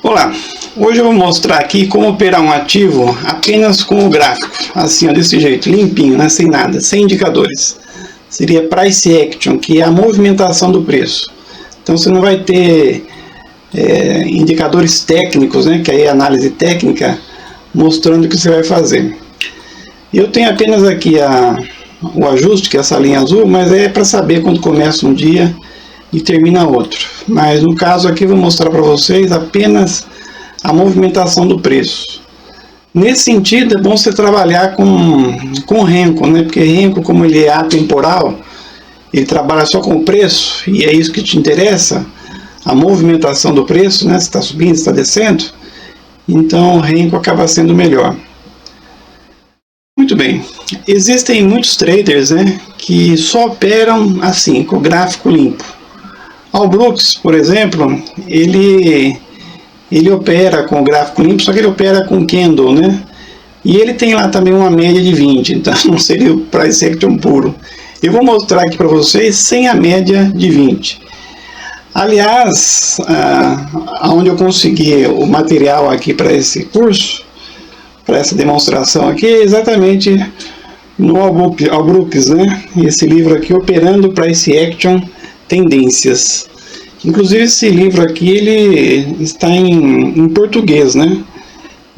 Olá, hoje eu vou mostrar aqui como operar um ativo apenas com o gráfico, assim, ó, desse jeito, limpinho, né? Sem nada, sem indicadores. Seria Price Action, que é a movimentação do preço. Então você não vai ter indicadores técnicos, né? Que aí é análise técnica, mostrando o que você vai fazer. Eu tenho apenas aqui o ajuste, que é essa linha azul, mas é para saber quando começa um dia e termina outro. Mas no caso aqui eu vou mostrar para vocês apenas a movimentação do preço. Nesse sentido é bom você trabalhar com Renko, né? Porque Renko, como ele é atemporal, ele trabalha só com o preço, e é isso que te interessa, a movimentação do preço, né? Se está subindo, se está descendo, então o Renko acaba sendo melhor. Muito bem, existem muitos traders, né, que só operam assim, com o gráfico limpo. O Brooks, por exemplo, ele opera com o gráfico limpo, só que ele opera com candle, né? E ele tem lá também uma média de 20, então não seria o Price Action puro. Eu vou mostrar aqui para vocês sem a média de 20. Aliás, onde eu consegui o material aqui para esse curso, para essa demonstração aqui, é exatamente no Al Brooks, né? Esse livro aqui, Operando Price Action Tendências. Inclusive esse livro aqui ele está em português, né?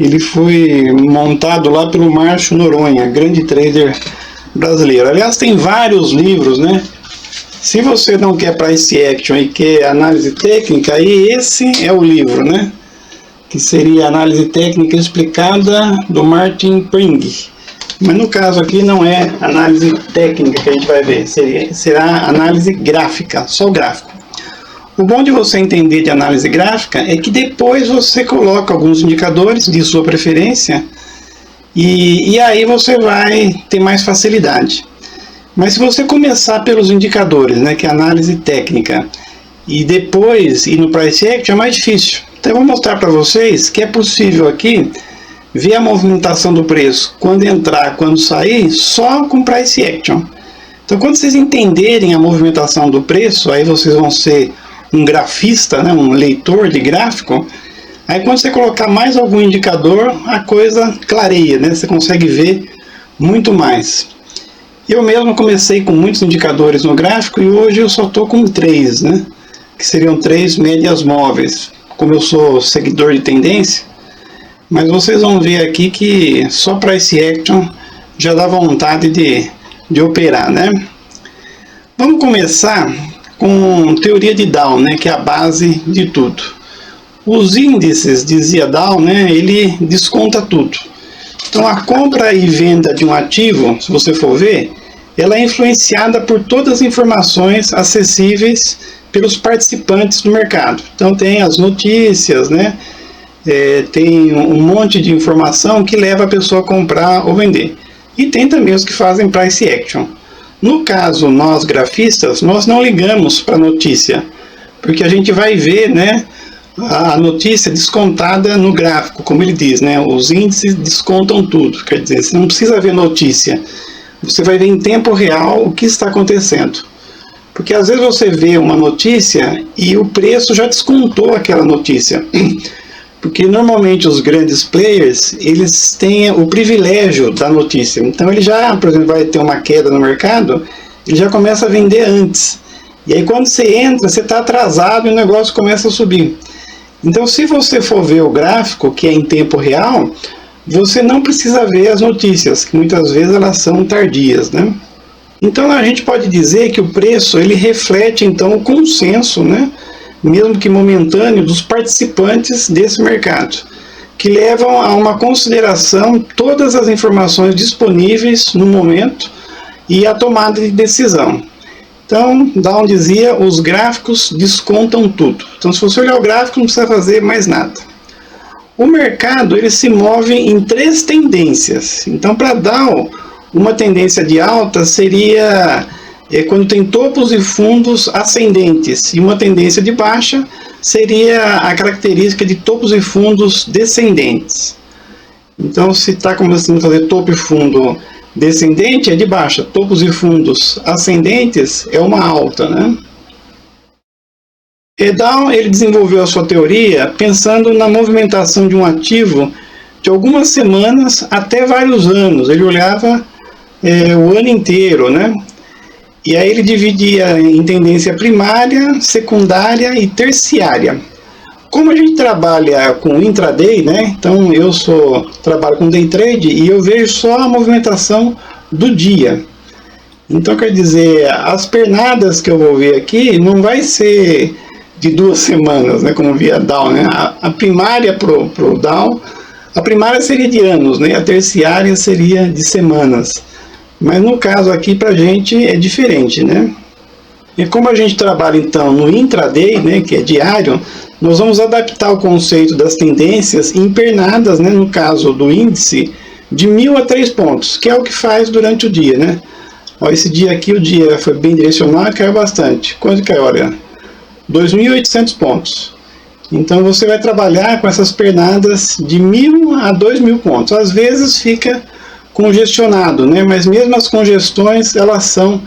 Ele foi montado lá pelo Márcio Noronha, grande trader brasileiro. Aliás, tem vários livros, né? Se você não quer Price Action e quer análise técnica, aí esse é o livro, né? Que seria Análise Técnica Explicada, do Martin Pring. Mas no caso aqui não é análise técnica que a gente vai ver, será análise gráfica, só o gráfico. O bom de você entender de análise gráfica é que depois você coloca alguns indicadores de sua preferência e aí você vai ter mais facilidade. Mas se você começar pelos indicadores, né, que é análise técnica, e depois ir no Price Action, é mais difícil. Então eu vou mostrar para vocês que é possível aqui ver a movimentação do preço quando entrar, quando sair, só com Price Action. Então quando vocês entenderem a movimentação do preço, aí vocês vão ser um grafista, né, um leitor de gráfico. Aí quando você colocar mais algum indicador, a coisa clareia, né? Você consegue ver muito mais. Eu mesmo comecei com muitos indicadores no gráfico e hoje eu só estou com 3, né? Que seriam 3 médias móveis. Como eu sou seguidor de tendência, mas vocês vão ver aqui que só Price Action já dá vontade de operar, né? Vamos começar com teoria de Dow, né, que é a base de tudo. Os índices, dizia Dow, né, ele desconta tudo. Então a compra e venda de um ativo, se você for ver, ela é influenciada por todas as informações acessíveis pelos participantes do mercado. Então tem as notícias, né? Tem um monte de informação que leva a pessoa a comprar ou vender. E tem também os que fazem Price Action. No caso, nós grafistas, nós não ligamos para a notícia, porque a gente vai ver, né, a notícia descontada no gráfico, como ele diz, né? Os índices descontam tudo, quer dizer, você não precisa ver notícia, você vai ver em tempo real o que está acontecendo. Porque às vezes você vê uma notícia e o preço já descontou aquela notícia. Porque normalmente os grandes players, eles têm o privilégio da notícia. Então ele já, por exemplo, vai ter uma queda no mercado, ele já começa a vender antes. E aí quando você entra, você está atrasado e o negócio começa a subir. Então se você for ver o gráfico, que é em tempo real, você não precisa ver as notícias, que muitas vezes elas são tardias, né? Então a gente pode dizer que o preço ele reflete então o consenso, né, mesmo que momentâneo, dos participantes desse mercado, que levam a uma consideração todas as informações disponíveis no momento e a tomada de decisão. Então, Dow dizia, os gráficos descontam tudo. Então se você olhar o gráfico não precisa fazer mais nada. O mercado ele se move em 3 tendências. Então para Dow, uma tendência de alta seria quando tem topos e fundos ascendentes, e uma tendência de baixa seria a característica de topos e fundos descendentes. Então se está começando a fazer topo e fundo descendente é de baixa, topos e fundos ascendentes é uma alta, né? Down, ele desenvolveu a sua teoria pensando na movimentação de um ativo de algumas semanas até vários anos. Ele olhava o ano inteiro, né? E aí ele dividia em tendência primária, secundária e terciária. Como a gente trabalha com intraday, né? Então eu trabalho com day trade e eu vejo só a movimentação do dia. Então quer dizer, as pernadas que eu vou ver aqui não vai ser de 2 semanas, né? Como via Down, né? A primária pro Down, a primária seria de anos, né? A terciária seria de semanas. Mas no caso aqui pra gente é diferente, né? E como a gente trabalha então no intraday, né, que é diário, nós vamos adaptar o conceito das tendências em pernadas, né, no caso do índice, de 1000 a 3 pontos, que é o que faz durante o dia, né? Ó, esse dia aqui, o dia foi bem direcionado, caiu bastante. Quanto caiu? Olha, 2.800 pontos. Então você vai trabalhar com essas pernadas de 1000 a 2000 pontos. Às vezes fica congestionado, né? Mas mesmo as congestões, elas são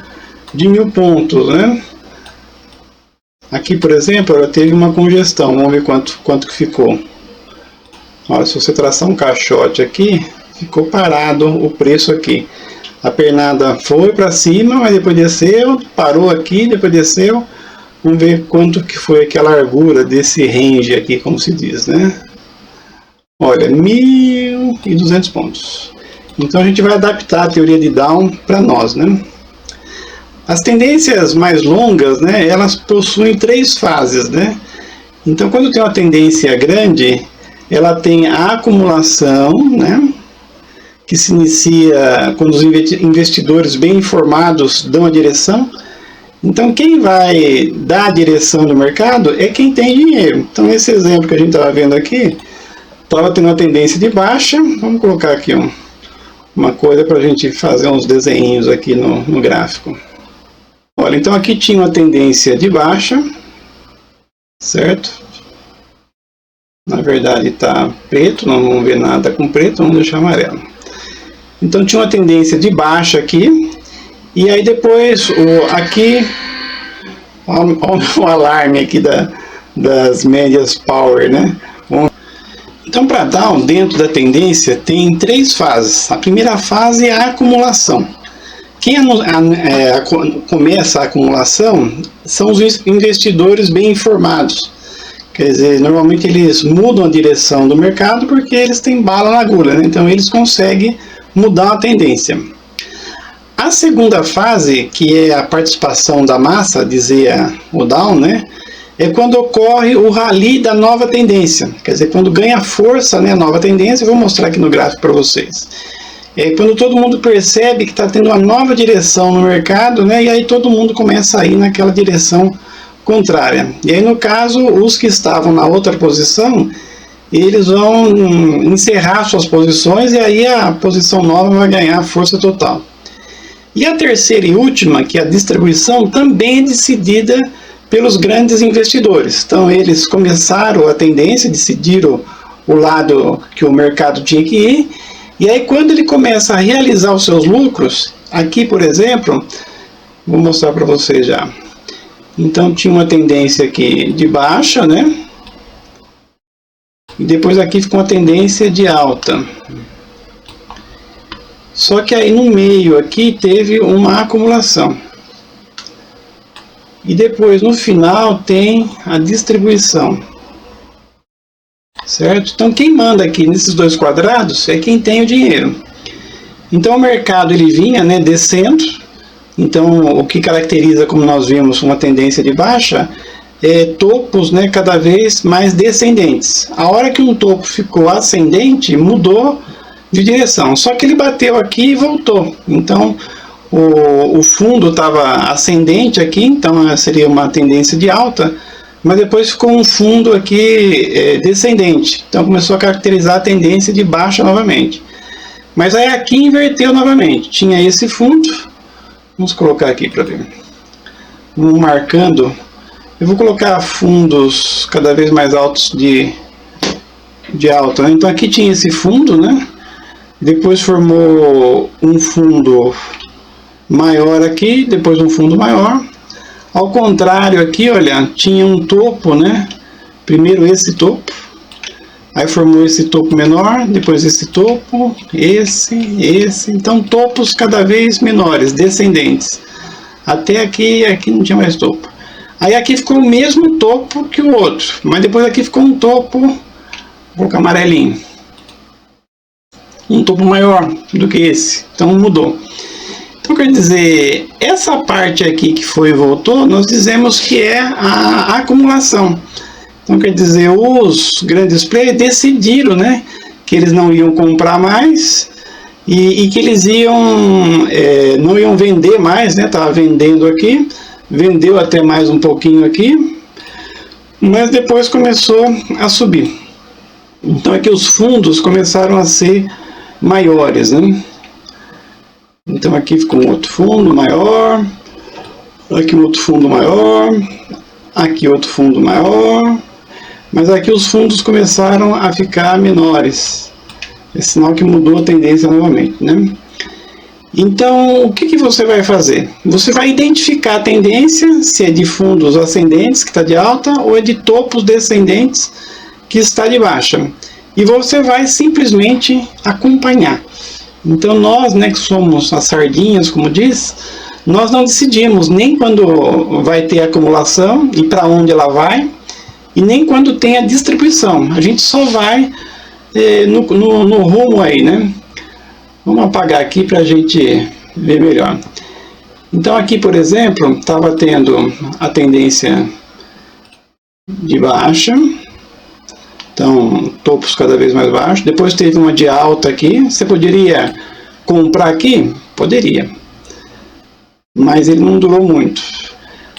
de 1000 pontos, né? Aqui, por exemplo, ela teve uma congestão. Vamos ver quanto que ficou. Olha, se você traçar um caixote aqui, ficou parado o preço aqui. A pernada foi para cima, mas depois desceu, parou aqui, depois desceu. Vamos ver quanto que foi aqui a largura desse range aqui, como se diz, né? Olha, 1.200 pontos. Então a gente vai adaptar a teoria de Down para nós, né? As tendências mais longas, né, elas possuem 3 fases, né? Então quando tem uma tendência grande, ela tem a acumulação, né, que se inicia quando os investidores bem informados dão a direção. Então quem vai dar a direção do mercado é quem tem dinheiro. Então esse exemplo que a gente estava vendo aqui, estava tendo uma tendência de baixa. Vamos colocar aqui uma coisa para a gente fazer uns desenhos aqui no gráfico. Olha, então aqui tinha uma tendência de baixa, certo? Na verdade está preto, não vamos ver nada com preto, vamos deixar amarelo. Então tinha uma tendência de baixa aqui, e aí depois aqui, olha o alarme aqui das médias power, né? Então para Down, dentro da tendência, tem 3 fases. A primeira fase é a acumulação. Quem começa a acumulação são os investidores bem informados. Quer dizer, normalmente eles mudam a direção do mercado porque eles têm bala na agulha, né? Então eles conseguem mudar a tendência. A segunda fase, que é a participação da massa, dizia o Down, né? É quando ocorre o rally da nova tendência. Quer dizer, quando ganha força, né, a nova tendência. Eu vou mostrar aqui no gráfico para vocês. É quando todo mundo percebe que está tendo uma nova direção no mercado, né, e aí todo mundo começa a ir naquela direção contrária. E aí, no caso, os que estavam na outra posição, eles vão encerrar suas posições e aí a posição nova vai ganhar força total. E a terceira e última, que é a distribuição, também é decidida pelos grandes investidores. Então eles começaram a tendência, decidiram o lado que o mercado tinha que ir, e aí quando ele começa a realizar os seus lucros, aqui por exemplo, vou mostrar para vocês já. Então tinha uma tendência aqui de baixa, né? E depois aqui ficou uma tendência de alta. Só que aí no meio aqui teve uma acumulação. E depois no final tem a distribuição. Certo? Então quem manda aqui nesses 2 quadrados é quem tem o dinheiro. Então o mercado ele vinha, né, descendo. Então o que caracteriza, como nós vimos, uma tendência de baixa é topos, né, cada vez mais descendentes. A hora que um topo ficou ascendente, mudou de direção. Só que ele bateu aqui e voltou. Então o fundo estava ascendente aqui, então seria uma tendência de alta, mas depois ficou um fundo aqui descendente. Então começou a caracterizar a tendência de baixa novamente. Mas aí aqui inverteu novamente. Tinha esse fundo. Vamos colocar aqui para ver. Vamos marcando. Eu vou colocar fundos cada vez mais altos de alta, né? Então aqui tinha esse fundo, né? Depois formou um fundo maior aqui, depois um fundo maior. Ao contrário aqui, olha, tinha um topo, né? Primeiro esse topo, aí formou esse topo menor, depois esse topo, esse, então topos cada vez menores, descendentes. Até aqui não tinha mais topo. Aí aqui ficou o mesmo topo que o outro, mas depois aqui ficou um topo, vou colocar amarelinho, um topo maior do que esse, então mudou. Então quer dizer, essa parte aqui que foi e voltou, nós dizemos que é a acumulação. Então quer dizer, os grandes players decidiram, né, que eles não iam comprar mais e que eles não iam vender mais, né, estava vendendo aqui, vendeu até mais um pouquinho aqui, mas depois começou a subir. Então aqui os fundos começaram a ser maiores, né? Então aqui ficou um outro fundo maior, aqui um outro fundo maior, aqui outro fundo maior, mas aqui os fundos começaram a ficar menores. É sinal que mudou a tendência novamente, né? Então o que você vai fazer? Você vai identificar a tendência, se é de fundos ascendentes que está de alta ou é de topos descendentes que está de baixa. E você vai simplesmente acompanhar. Então nós, né, que somos as sardinhas, como diz, nós não decidimos nem quando vai ter acumulação e para onde ela vai, e nem quando tem a distribuição. A gente só vai no rumo aí, né? Vamos apagar aqui para a gente ver melhor. Então aqui, por exemplo, estava tendo a tendência de baixa. Então, topos cada vez mais baixos. Depois teve uma de alta aqui. Você poderia comprar aqui? Poderia. Mas ele não durou muito.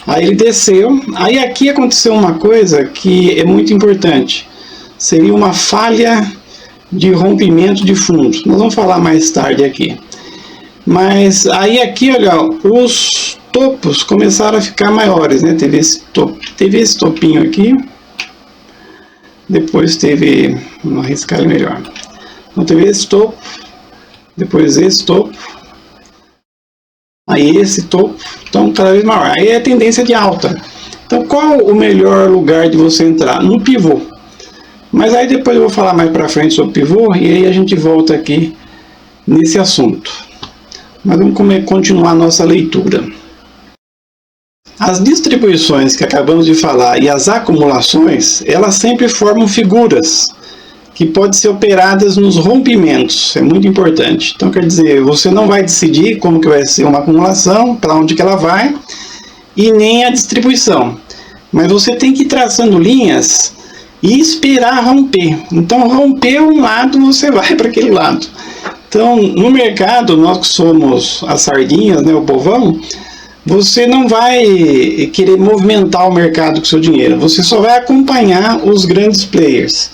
Aí ele desceu. Aí aqui aconteceu uma coisa que é muito importante. Seria uma falha de rompimento de fundos. Nós vamos falar mais tarde aqui. Mas aí aqui, olha, os topos começaram a ficar maiores, né? Teve esse topinho aqui. Depois teve, vamos arriscar ele melhor. Então teve esse topo, depois esse topo, aí esse topo, então cada vez maior. Aí é a tendência de alta. Então qual o melhor lugar de você entrar? No pivô. Mas aí depois eu vou falar mais para frente sobre pivô e aí a gente volta aqui nesse assunto. Mas vamos continuar a nossa leitura. As distribuições que acabamos de falar e as acumulações, elas sempre formam figuras que podem ser operadas nos rompimentos, é muito importante. Então quer dizer, você não vai decidir como que vai ser uma acumulação, para onde que ela vai, e nem a distribuição. Mas você tem que ir traçando linhas e esperar romper. Então rompeu um lado, você vai para aquele lado. Então no mercado, nós que somos as sardinhas, né, o povão, você não vai querer movimentar o mercado com seu dinheiro, você só vai acompanhar os grandes players.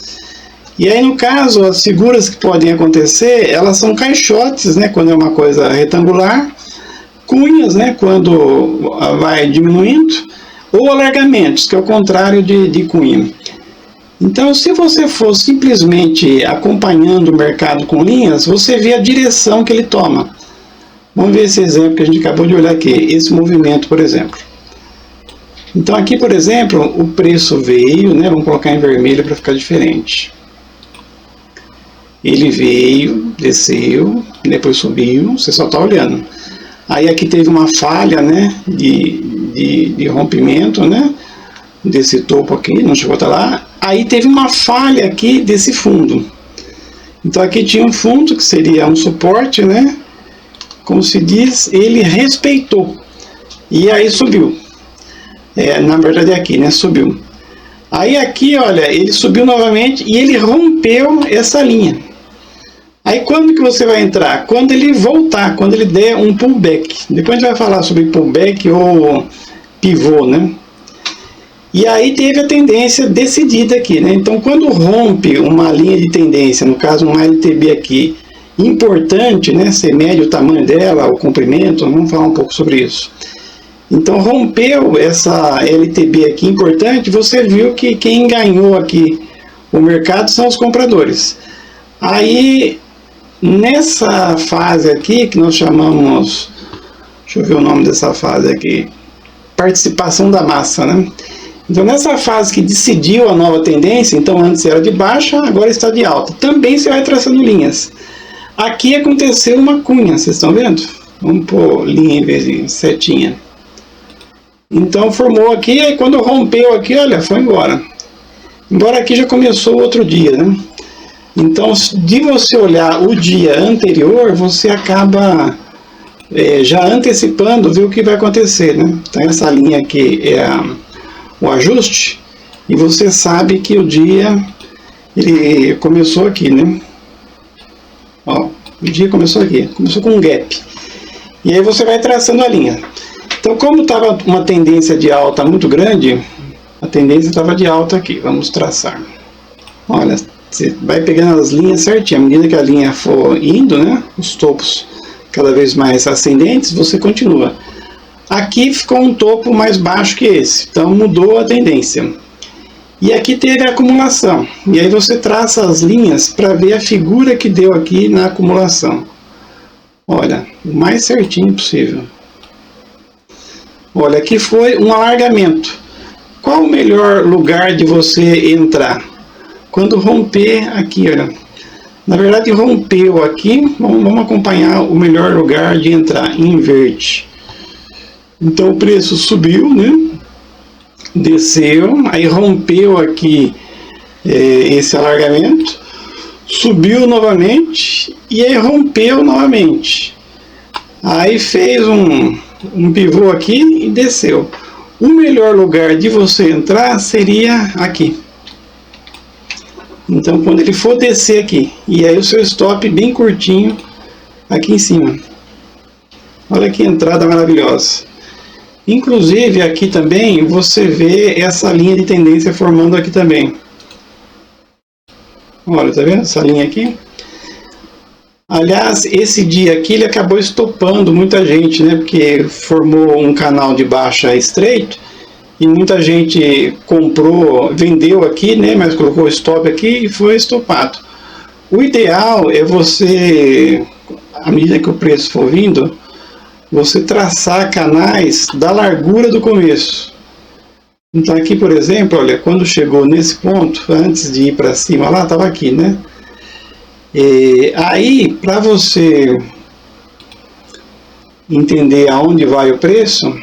E aí no caso, as figuras que podem acontecer, elas são caixotes, né, quando é uma coisa retangular, cunhas, né, quando vai diminuindo, ou alargamentos, que é o contrário de cunha. Então se você for simplesmente acompanhando o mercado com linhas, você vê a direção que ele toma. Vamos ver esse exemplo que a gente acabou de olhar aqui, esse movimento, por exemplo. Então aqui, por exemplo, o preço veio, né, vamos colocar em vermelho para ficar diferente. Ele veio, desceu, depois subiu, você só está olhando. Aí aqui teve uma falha, né, de rompimento, né, desse topo aqui, não chegou até lá. Aí teve uma falha aqui desse fundo. Então aqui tinha um fundo que seria um suporte, né, como se diz, ele respeitou. E aí subiu. Na verdade é aqui, né? Subiu. Aí aqui, olha, ele subiu novamente e ele rompeu essa linha. Aí quando que você vai entrar? Quando ele voltar, quando ele der um pullback. Depois a gente vai falar sobre pullback ou pivô, né? E aí teve a tendência decidida aqui, né? Então quando rompe uma linha de tendência, no caso uma LTB aqui, importante, né? Você mede o tamanho dela, o comprimento, vamos falar um pouco sobre isso. Então rompeu essa LTB aqui importante, você viu que quem ganhou aqui o mercado são os compradores. Aí nessa fase aqui, que nós chamamos, deixa eu ver o nome dessa fase aqui, participação da massa, né? Então, nessa fase que decidiu a nova tendência, então antes era de baixa, agora está de alta. Também você vai traçando linhas. Aqui aconteceu uma cunha, vocês estão vendo? Vamos pôr linha em vez de setinha. Então formou aqui, aí quando rompeu aqui, olha, foi embora. Embora aqui já começou outro dia, né? Então, de você olhar o dia anterior, você acaba já antecipando, ver o que vai acontecer, né? Então, essa linha aqui é o ajuste, e você sabe que o dia ele começou aqui, né? Ó, o dia começou aqui, começou com um gap. E aí você vai traçando a linha. Então, como estava uma tendência de alta muito grande, a tendência estava de alta aqui. Vamos traçar. Olha, você vai pegando as linhas certinho. À medida que a linha for indo, né, os topos cada vez mais ascendentes, você continua. Aqui ficou um topo mais baixo que esse, então mudou a tendência. E aqui teve a acumulação. E aí você traça as linhas para ver a figura que deu aqui na acumulação. Olha, o mais certinho possível. Olha, aqui foi um alargamento. Qual o melhor lugar de você entrar? Quando romper aqui, olha. Na verdade, rompeu aqui. Vamos acompanhar o melhor lugar de entrar. Inverte. Então, o preço subiu, né? Desceu. Aí, rompeu aqui esse alargamento. Subiu novamente. E aí, rompeu novamente. Aí, fez um pivô aqui e desceu. O melhor lugar de você entrar seria aqui. Então, quando ele for descer aqui, e aí o seu stop bem curtinho aqui em cima. Olha que entrada maravilhosa. Inclusive, aqui também você vê essa linha de tendência formando aqui também. Olha, tá vendo essa linha aqui? Aliás, esse dia aqui ele acabou estopando muita gente, né? Porque formou um canal de baixa estreito e muita gente comprou, vendeu aqui, né? Mas colocou stop aqui e foi estopado. O ideal é você, à medida que o preço for vindo, você traçar canais da largura do começo. Então aqui, por exemplo, olha, quando chegou nesse ponto, antes de ir para cima lá, estava aqui, né? Aí, para você entender aonde vai o preço,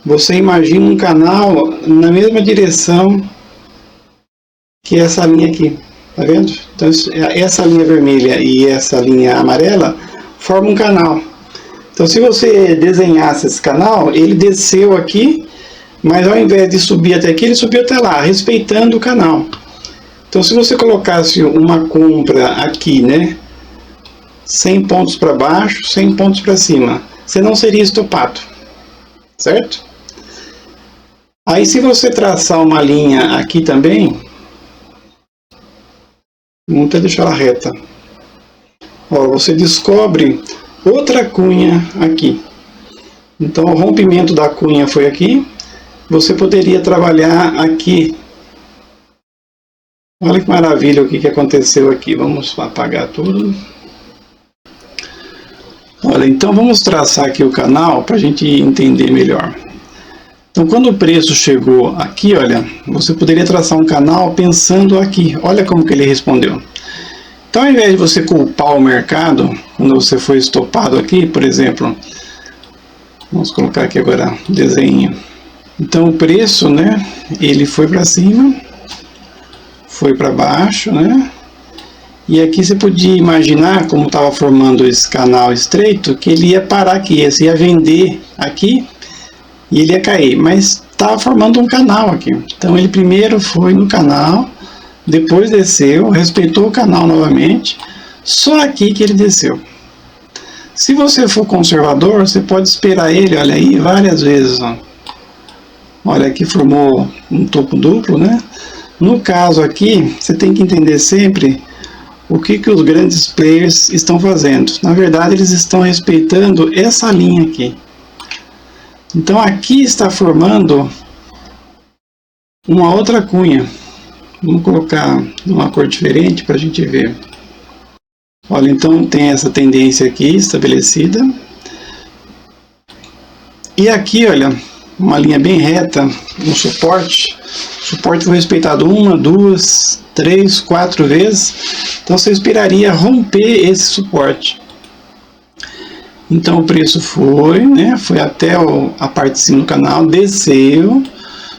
você imagina um canal na mesma direção que essa linha aqui, tá vendo? Então, essa linha vermelha e essa linha amarela formam um canal. Então, se você desenhasse esse canal, ele desceu aqui, mas ao invés de subir até aqui, ele subiu até lá, respeitando o canal. Então, se você colocasse uma compra aqui, né, 100 pontos para baixo, 100 pontos para cima, você não seria estopado, certo? Aí, se você traçar uma linha aqui também, vamos até deixar ela reta. Ó, você descobre outra cunha aqui. Então, o rompimento da cunha foi aqui. Você poderia trabalhar aqui. Olha que maravilha o que aconteceu aqui. Vamos apagar tudo. Olha, então vamos traçar aqui o canal para a gente entender melhor. Então, quando o preço chegou aqui, olha, você poderia traçar um canal pensando aqui. Olha como que ele respondeu. Então, ao invés de você culpar o mercado, quando você foi estopado aqui, por exemplo, vamos colocar aqui agora um desenho. Então, o preço, né, ele foi para cima, foi para baixo, né? E aqui você podia imaginar, como estava formando esse canal estreito, que ele ia parar aqui, você ia vender aqui e ele ia cair, mas estava formando um canal aqui. Então ele primeiro foi no canal, depois desceu, respeitou o canal novamente, só aqui que ele desceu. Se você for conservador, você pode esperar ele, olha aí, várias vezes, ó. Olha, aqui formou um topo duplo, né? No caso aqui, você tem que entender sempre o que os grandes players estão fazendo. Na verdade, eles estão respeitando essa linha aqui. Então, aqui está formando uma outra cunha. Vamos colocar uma cor diferente para a gente ver. Olha, então tem essa tendência aqui estabelecida. E aqui, olha, uma linha bem reta, um suporte. O suporte foi respeitado 1, 2, 3, 4 vezes. Então você esperaria romper esse suporte. Então o preço foi, né? Foi até a parte de cima do canal, desceu,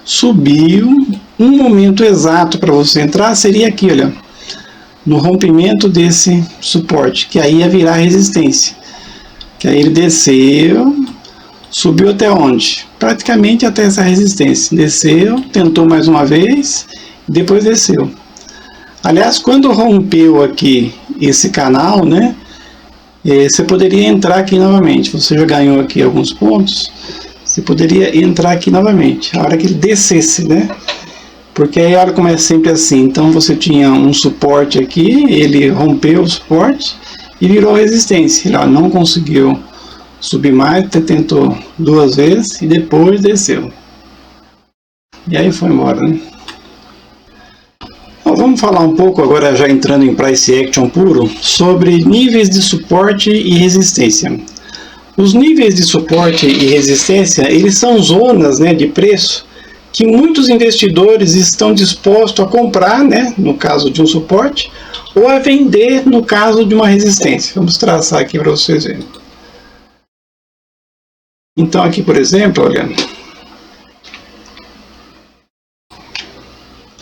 subiu. Um momento exato para você entrar seria aqui, olha, no rompimento desse suporte, que aí ia virar resistência. Que aí ele desceu, subiu até onde? Praticamente até essa resistência. Desceu, tentou mais uma vez, depois desceu. Aliás, quando rompeu aqui esse canal, né? Você poderia entrar aqui novamente. Você já ganhou aqui alguns pontos. Você poderia entrar aqui novamente. A hora que ele descesse, né? Porque aí olha como é sempre assim. Então você tinha um suporte aqui, ele rompeu o suporte e virou resistência. Ele não conseguiu subir mais, tentou 2 vezes e depois desceu. E aí foi embora, né? Então, vamos falar um pouco agora, já entrando em Price Action puro, sobre níveis de suporte e resistência. Os níveis de suporte e resistência, eles são zonas, né, de preço que muitos investidores estão dispostos a comprar, né, no caso de um suporte, ou a vender no caso de uma resistência. Vamos traçar aqui para vocês verem. Então aqui, por exemplo, olha,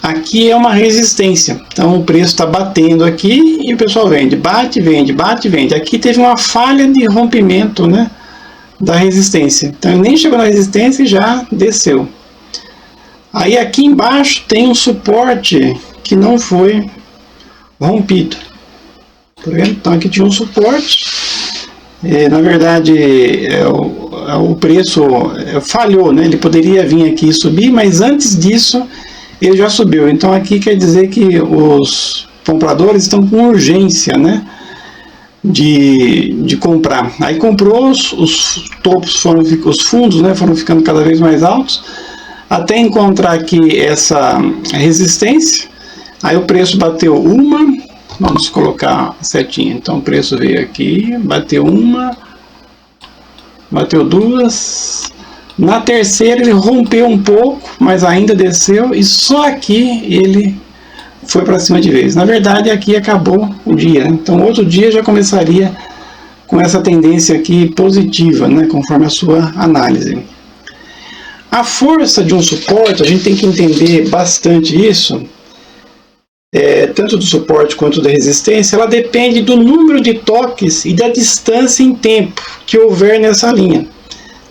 aqui é uma resistência. Então o preço está batendo aqui e o pessoal vende, bate, vende, bate, vende. Aqui teve uma falha de rompimento, né, da resistência. Então ele nem chegou na resistência e já desceu. Aí aqui embaixo tem um suporte que não foi rompido. Tá vendo? Então aqui tinha um suporte. Na verdade o preço falhou, né? Ele poderia vir aqui e subir, mas antes disso ele já subiu. Então aqui quer dizer que os compradores estão com urgência, né, de comprar. Aí comprou, os topos foram, os fundos, né, foram ficando cada vez mais altos, até encontrar aqui essa resistência. Aí o preço bateu uma, vamos colocar setinha. Então o preço veio aqui, bateu uma, bateu duas. Na terceira ele rompeu um pouco, mas ainda desceu, e só aqui ele foi para cima de vez. Na verdade aqui acabou o dia, né? Então outro dia já começaria com essa tendência aqui positiva, né, conforme a sua análise. A força de um suporte, a gente tem que entender bastante isso, tanto do suporte quanto da resistência, ela depende do número de toques e da distância em tempo que houver nessa linha.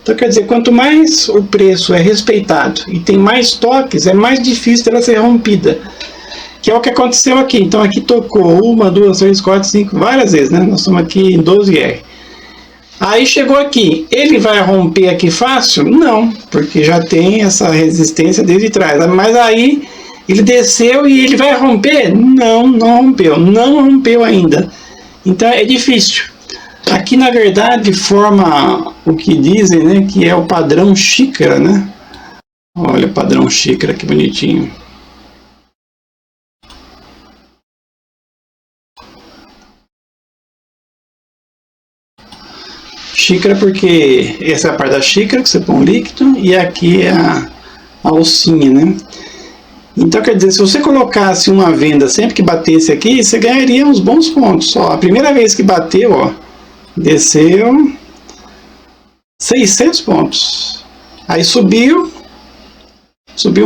Então quer dizer, quanto mais o preço é respeitado e tem mais toques, é mais difícil dela ser rompida. Que é o que aconteceu aqui. Então aqui tocou 1, 2, 3, 4, 5, várias vezes, né? Nós estamos aqui em 12R. Aí chegou aqui, ele vai romper aqui fácil? Não, porque já tem essa resistência desde trás. Mas aí ele desceu e ele vai romper? Não, não rompeu ainda. Então é difícil. Aqui na verdade forma o que dizem, né, que é o padrão xícara, né? Olha o padrão xícara, que bonitinho. Xícara porque essa é a parte da xícara que você põe o líquido e aqui é a alcinha, né? Então quer dizer, se você colocasse uma venda sempre que batesse aqui, você ganharia uns bons pontos. Ó, a primeira vez que bateu, ó, desceu 600 pontos. Aí subiu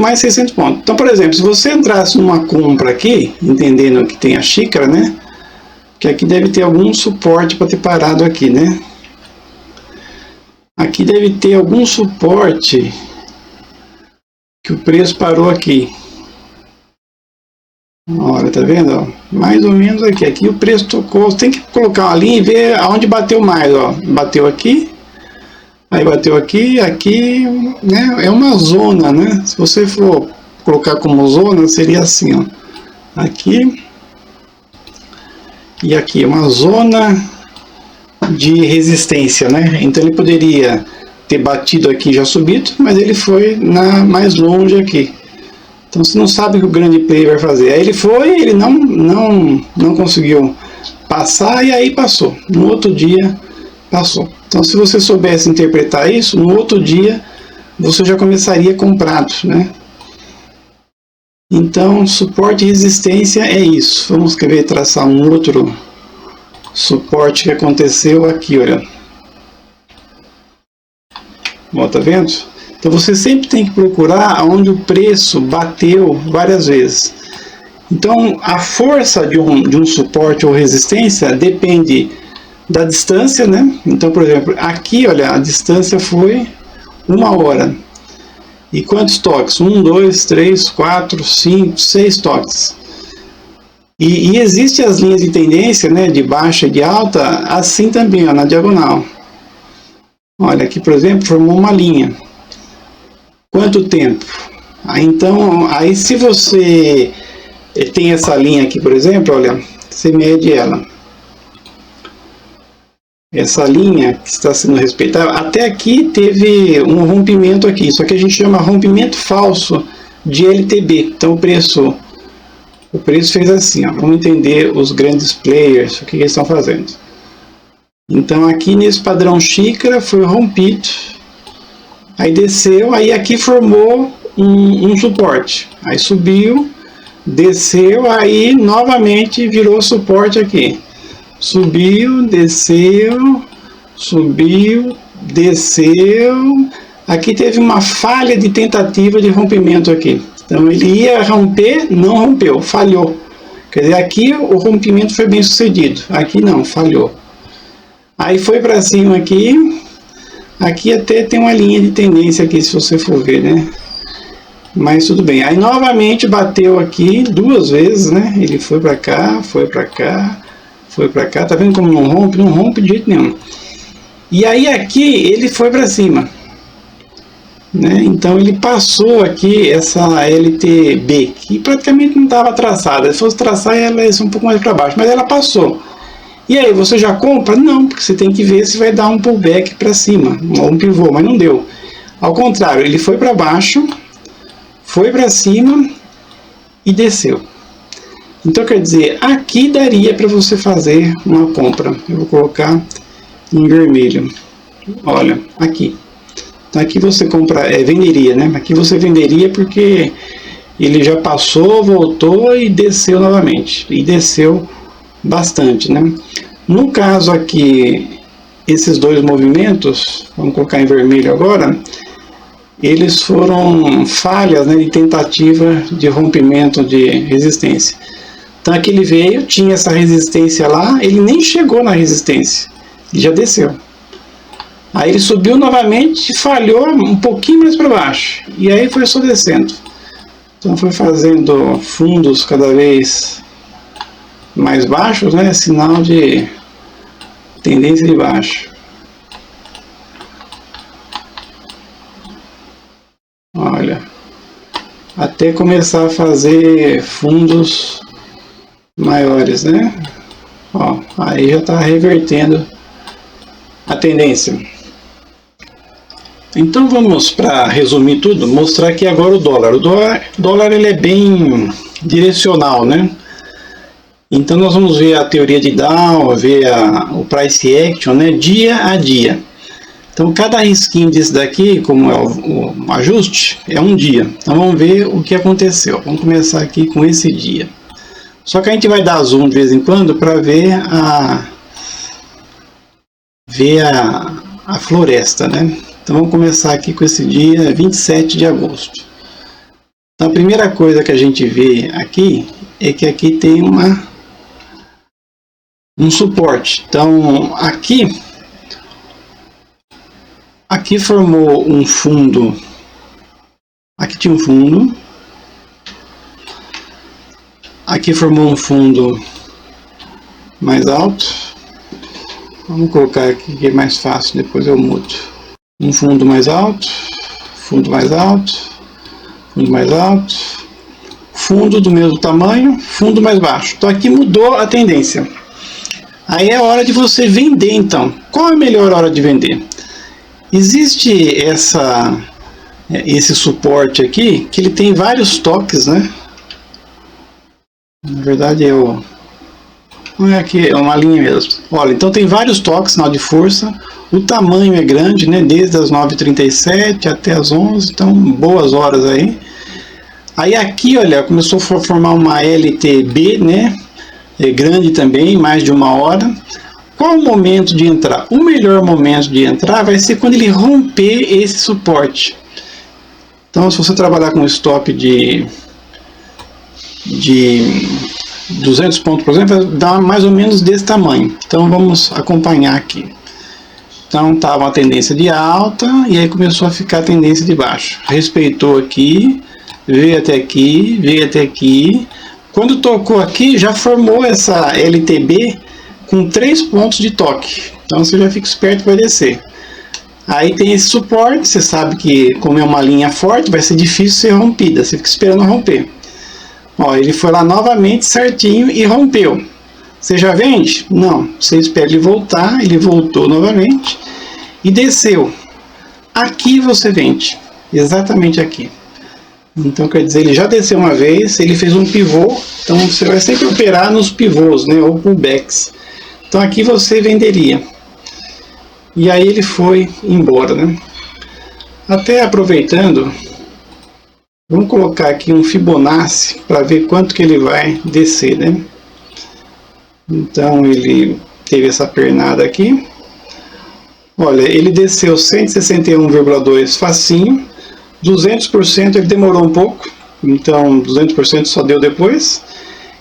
mais 600 pontos. Então, por exemplo, se você entrasse numa compra aqui, entendendo que tem a xícara, né? Que aqui deve ter algum suporte para ter parado aqui, né? Aqui deve ter algum suporte que o preço parou aqui. Olha, tá vendo? Ó? Mais ou menos aqui. Aqui o preço tocou. Você tem que colocar uma linha e ver aonde bateu mais. Ó. Bateu aqui. Aí bateu aqui. Aqui, né? É uma zona, né? Se você for colocar como zona, seria assim, ó. Aqui. E aqui. Uma zona de resistência, né? Então ele poderia ter batido aqui e já subido, mas ele foi mais longe aqui. Então você não sabe o que o grande player vai fazer. Aí ele foi, ele não conseguiu passar e aí passou. No outro dia passou. Então se você soubesse interpretar isso, no outro dia você já começaria comprado, né? Então, suporte e resistência é isso. Vamos querer traçar um outro suporte que aconteceu aqui, olha. Ó, tá vendo? Então você sempre tem que procurar onde o preço bateu várias vezes. Então a força de um suporte ou resistência depende da distância, né? Então, por exemplo, aqui, olha, a distância foi 1 hora. E quantos toques? 1, 2, 3, 4, 5, 6 toques. E existem as linhas de tendência, né, de baixa e de alta, assim também, ó, na diagonal. Olha, aqui, por exemplo, formou uma linha. Quanto tempo? Então, aí se você tem essa linha aqui, por exemplo, olha, você mede ela. Essa linha que está sendo respeitada, até aqui teve um rompimento aqui, só que a gente chama rompimento falso de LTB. Então o preço fez assim, ó. Vamos entender os grandes players, o que eles estão fazendo. Então aqui nesse padrão xícara foi rompido, aí desceu, aí aqui formou um suporte, aí subiu, desceu, aí novamente virou suporte aqui, subiu, desceu, subiu, desceu, aqui teve uma falha de tentativa de rompimento aqui, então ele ia romper, não rompeu, falhou, quer dizer, aqui o rompimento foi bem sucedido, aqui não, falhou. Aí foi para cima aqui, aqui até tem uma linha de tendência aqui, se você for ver, né? Mas tudo bem. Aí novamente bateu aqui 2 vezes, né? Ele foi para cá, foi para cá, foi para cá. Tá vendo como não rompe? Não rompe de jeito nenhum. E aí aqui ele foi para cima, né? Então ele passou aqui essa LTB, que praticamente não estava traçada. Se fosse traçar, ela ia ser um pouco mais para baixo, mas ela passou. E aí, você já compra? Não, porque você tem que ver se vai dar um pullback para cima, ou um pivô, mas não deu. Ao contrário, ele foi para baixo, foi para cima e desceu. Então, quer dizer, aqui daria para você fazer uma compra. Eu vou colocar em vermelho. Olha, aqui. Então, aqui você venderia, né? Aqui você venderia porque ele já passou, voltou e desceu novamente. E desceu bastante, né? No caso aqui, esses 2 movimentos, vamos colocar em vermelho agora, eles foram falhas, né, de tentativa de rompimento de resistência. Então aqui ele veio, tinha essa resistência lá, ele nem chegou na resistência, ele já desceu. Aí ele subiu novamente, falhou um pouquinho mais para baixo, e aí foi só descendo. Então foi fazendo fundos cada vez mais baixos, né? Sinal de tendência de baixo. Olha, até começar a fazer fundos maiores, né? Ó, aí já está revertendo a tendência. Então vamos, para resumir tudo, mostrar aqui agora o dólar. O dólar ele é bem direcional, né? Então nós vamos ver a teoria de Dow, ver o price action, né, dia a dia. Então cada risquinho desse daqui, como é o ajuste, é um dia. Então vamos ver o que aconteceu. Vamos começar aqui com esse dia. Só que a gente vai dar zoom de vez em quando para ver a floresta, né? Então vamos começar aqui com esse dia 27 de agosto. Então a primeira coisa que a gente vê aqui é que aqui tem um suporte. Então aqui formou um fundo, aqui tinha um fundo, aqui formou um fundo mais alto, vamos colocar aqui que é mais fácil, depois eu mudo. Um fundo mais alto, fundo mais alto, fundo mais alto, fundo do mesmo tamanho, fundo mais baixo. Então aqui mudou a tendência. Aí é a hora de você vender, então. Qual é a melhor hora de vender? Existe esse suporte aqui, que ele tem vários toques, né? Na verdade eu Aqui é uma linha mesmo. Olha, então tem vários toques, sinal de força. O tamanho é grande, né? Desde as 9h37 até as 11, então boas horas aí. Aí aqui, olha, começou a formar uma LTB, né? É grande também, mais de 1 hora. Qual o momento de entrar? O melhor momento de entrar vai ser quando ele romper esse suporte. Então, se você trabalhar com um stop de 200 pontos, por exemplo, vai dar mais ou menos desse tamanho. Então, vamos acompanhar aqui. Então, estava uma tendência de alta e aí começou a ficar a tendência de baixa. Respeitou aqui, veio até aqui, veio até aqui. Quando tocou aqui, já formou essa LTB com 3 pontos de toque. Então, você já fica esperto, vai descer. Aí tem esse suporte, você sabe que como é uma linha forte, vai ser difícil ser rompida. Você fica esperando romper. Ó, ele foi lá novamente certinho e rompeu. Você já vende? Não. Você espera ele voltar, ele voltou novamente e desceu. Aqui você vende, exatamente aqui. Então quer dizer, ele já desceu uma vez, ele fez um pivô, então você vai sempre operar nos pivôs, né, ou pullbacks. Então aqui você venderia. E aí ele foi embora, né? Até aproveitando, vamos colocar aqui um Fibonacci para ver quanto que ele vai descer, né? Então ele teve essa pernada aqui. Olha, ele desceu 161,2 facinho. 200% ele demorou um pouco. Então 200% só deu depois.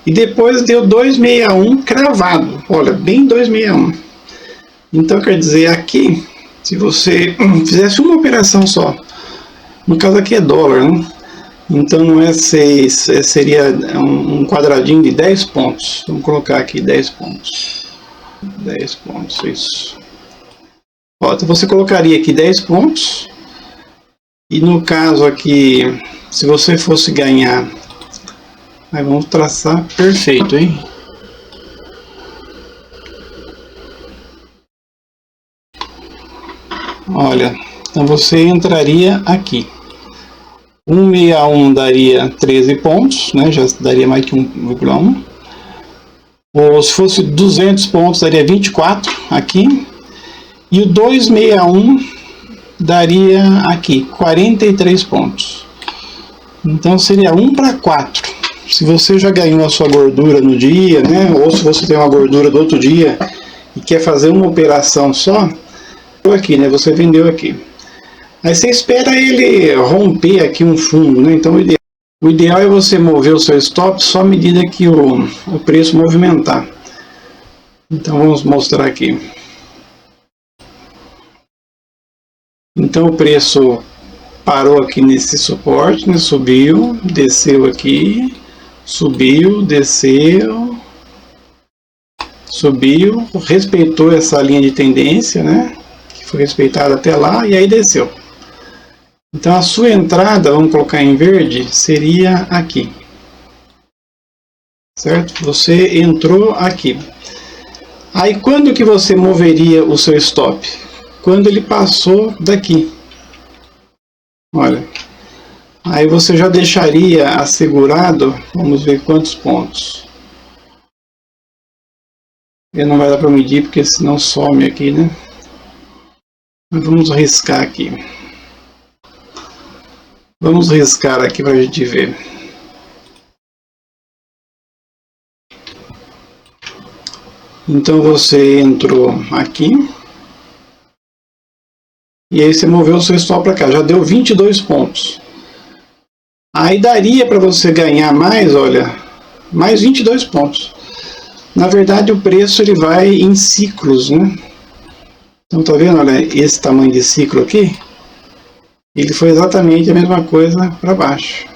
E depois deu 261 cravado. Olha, bem 261. Então quer dizer, aqui, se você fizesse uma operação só, no caso aqui é dólar, né? Então não é 6, seria um quadradinho de 10 pontos. Vamos colocar aqui 10 pontos. 10 pontos, isso. Ó, então você colocaria aqui 10 pontos. E no caso aqui, se você fosse ganhar, aí vamos traçar perfeito, hein? Olha, então você entraria aqui. 161 daria 13 pontos, né? Já daria mais que 1,1. Ou se fosse 200 pontos, daria 24 aqui. E o 261 daria aqui 43 pontos. Então seria 1 para 4. Se você já ganhou a sua gordura no dia, né? Ou se você tem uma gordura do outro dia e quer fazer uma operação só, aqui, né? Você vendeu aqui. Aí você espera ele romper aqui um fundo, né? Então o ideal é você mover o seu stop só à medida que o preço movimentar. Então vamos mostrar aqui. Então o preço parou aqui nesse suporte, né? Subiu, desceu aqui, subiu, desceu, subiu, respeitou essa linha de tendência, né? Que foi respeitada até lá e aí desceu. Então a sua entrada, vamos colocar em verde, seria aqui. Certo? Você entrou aqui. Aí quando que você moveria o seu stop? Quando ele passou daqui. Olha. Aí você já deixaria assegurado, vamos ver quantos pontos. Ele não vai dar para medir porque senão some aqui, né? Mas vamos riscar aqui. Vamos riscar aqui para a gente ver. Então você entrou aqui. E aí você moveu o seu stop para cá. Já deu 22 pontos. Aí daria para você ganhar mais, olha, mais 22 pontos. Na verdade o preço ele vai em ciclos, né? Então tá vendo, olha, esse tamanho de ciclo aqui. Ele foi exatamente a mesma coisa para baixo.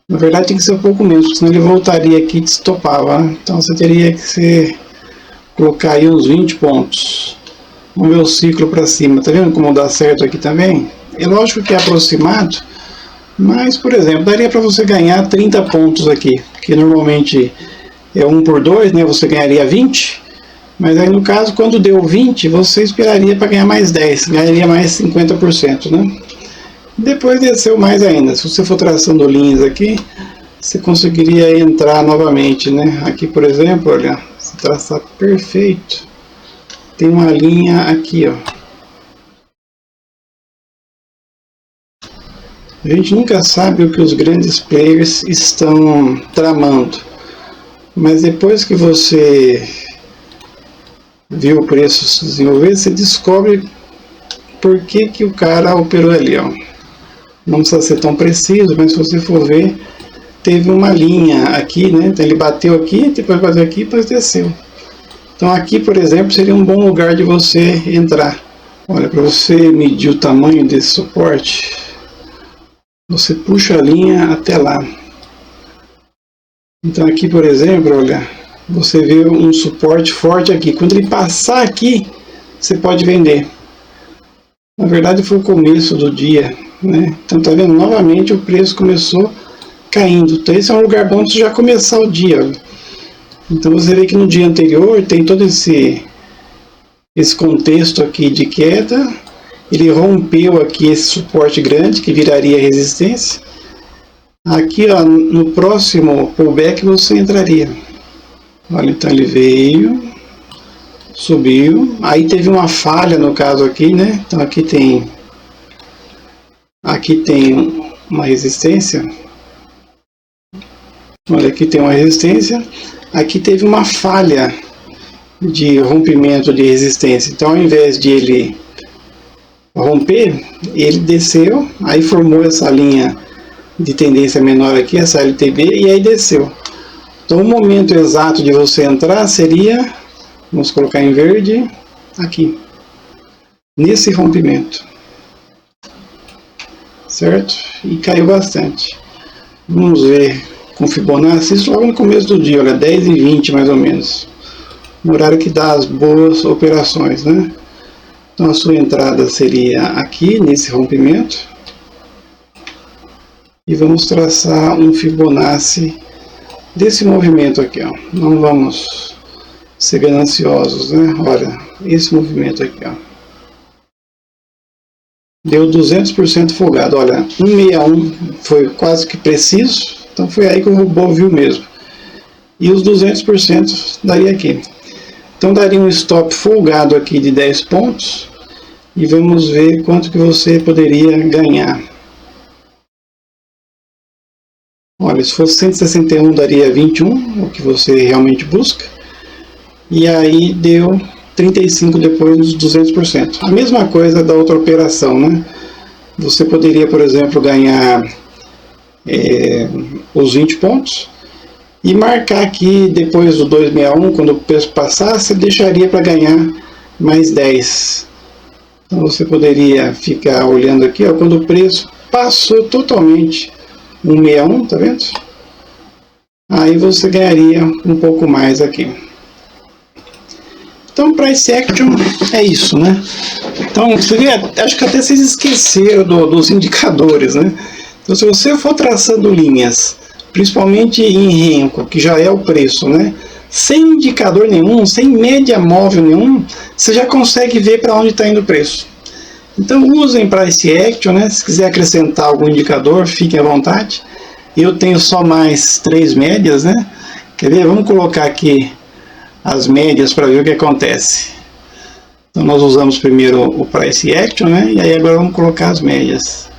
Na verdade tem que ser um pouco menos, senão ele voltaria aqui e te estopava, né? Então você teria que colocar aí uns 20 pontos. Vamos ver o ciclo para cima. Tá vendo como dá certo aqui também? É lógico que é aproximado, mas por exemplo, daria para você ganhar 30 pontos aqui, que normalmente é 1 por 2, né? Você ganharia 20. Mas aí no caso, quando deu 20, você esperaria para ganhar mais 10, ganharia mais 50%, né? Depois desceu mais ainda. Se você for traçando linhas aqui, você conseguiria entrar novamente, né? Aqui, por exemplo, olha, esse traçado perfeito. Tem uma linha aqui, ó. A gente nunca sabe o que os grandes players estão tramando, mas depois que você viu o preço se desenvolver, você descobre por que que o cara operou ali, ó. Não precisa ser tão preciso, mas se você for ver, teve uma linha aqui, né? Então ele bateu aqui, depois bateu aqui, depois desceu. Então aqui, por exemplo, seria um bom lugar de você entrar. Olha, para você medir o tamanho desse suporte, você puxa a linha até lá. Então aqui, por exemplo, olha, você vê um suporte forte aqui. Quando ele passar aqui, você pode vender. Na verdade foi o começo do dia, né? Então tá vendo? Novamente o preço começou caindo. Então esse é um lugar bom para você já começar o dia. Olha. Então você vê que no dia anterior tem todo esse contexto aqui de queda. Ele rompeu aqui esse suporte grande que viraria resistência. Aqui, ó, no próximo pullback você entraria. Olha, então ele veio, subiu, aí teve uma falha no caso aqui, né? Então aqui tem uma resistência. Olha, aqui tem uma resistência. Aqui teve uma falha de rompimento de resistência. Então ao invés de ele romper, ele desceu, aí formou essa linha de tendência menor aqui, essa LTB, e aí desceu. Então o momento exato de você entrar seria, vamos colocar em verde, aqui, nesse rompimento, certo? E caiu bastante. Vamos ver com Fibonacci, isso logo no começo do dia, olha, 10h20 mais ou menos, no horário que dá as boas operações, né? Então a sua entrada seria aqui, nesse rompimento, e vamos traçar um Fibonacci desse movimento aqui, ó. Não vamos ser gananciosos, né? Olha, esse movimento aqui, ó. Deu 200% folgado, olha, 161 foi quase que preciso, então foi aí que o robô viu mesmo. E os 200% daria aqui. Então daria um stop folgado aqui de 10 pontos e vamos ver quanto que você poderia ganhar. Olha, se fosse 161 daria 21, o que você realmente busca. E aí deu 35 depois dos 200%. A mesma coisa da outra operação, né? Você poderia, por exemplo, ganhar os 20 pontos e marcar aqui depois do 261, quando o preço passasse, deixaria para ganhar mais 10. Então você poderia ficar olhando aqui, ó, quando o preço passou totalmente 161, tá vendo? Aí você ganharia um pouco mais aqui. Então, Price Action é isso, né? Então, você vê, acho que até vocês esqueceram dos indicadores, né? Então, se você for traçando linhas, principalmente em Renko, que já é o preço, né? Sem indicador nenhum, sem média móvel nenhum, você já consegue ver para onde está indo o preço. Então, usem Price Action, né? Se quiser acrescentar algum indicador, fiquem à vontade. Eu tenho só mais 3 médias, né? Quer ver? Vamos colocar aqui as médias para ver o que acontece. Então nós usamos primeiro o Price Action, né? E aí agora vamos colocar as médias.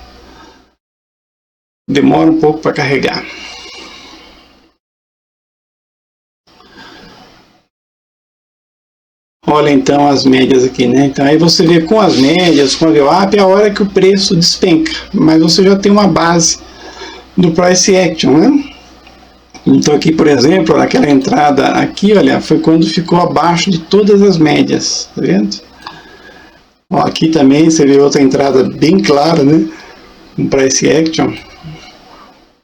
Demora um pouco para carregar. Olha então as médias aqui, né? Então aí você vê com as médias, com a VWAP, é a hora que o preço despenca. Mas você já tem uma base do Price Action, né? Então aqui, por exemplo, aquela entrada aqui, olha, foi quando ficou abaixo de todas as médias, tá vendo? Ó, aqui também você vê outra entrada bem clara, né? Com Price Action.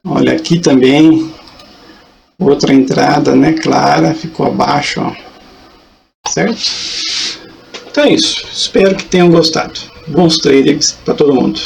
Olha, aqui também outra entrada, né? Clara, ficou abaixo, ó. Certo? Então é isso. Espero que tenham gostado. Bons trades para todo mundo.